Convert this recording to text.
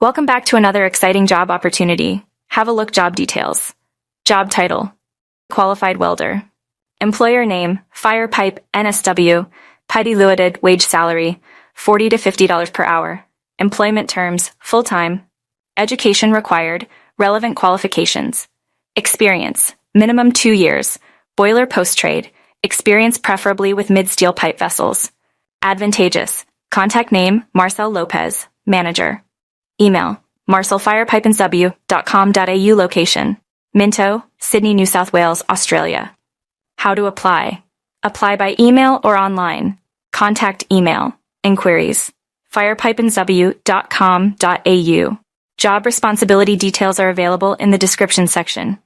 Welcome back to another exciting job opportunity. Have a look. Job details. Job title: Qualified Welder. Employer name: Fire Pipe NSW. Diluted wage salary: $40 to $50 per hour. Employment terms: full-time. Education required. Relevant qualifications: experience, minimum 2 years. Boiler post-trade. Experience preferably with mid-steel pipe vessels. Advantageous: contact name: Marcel Lopez, manager. Email: marcelfirepipensw.com.au. Location: Minto, Sydney, New South Wales, Australia. How to apply: apply by email or online. Contact email. Inquiries: firepipensw.com.au. Job responsibility details are available in the description section.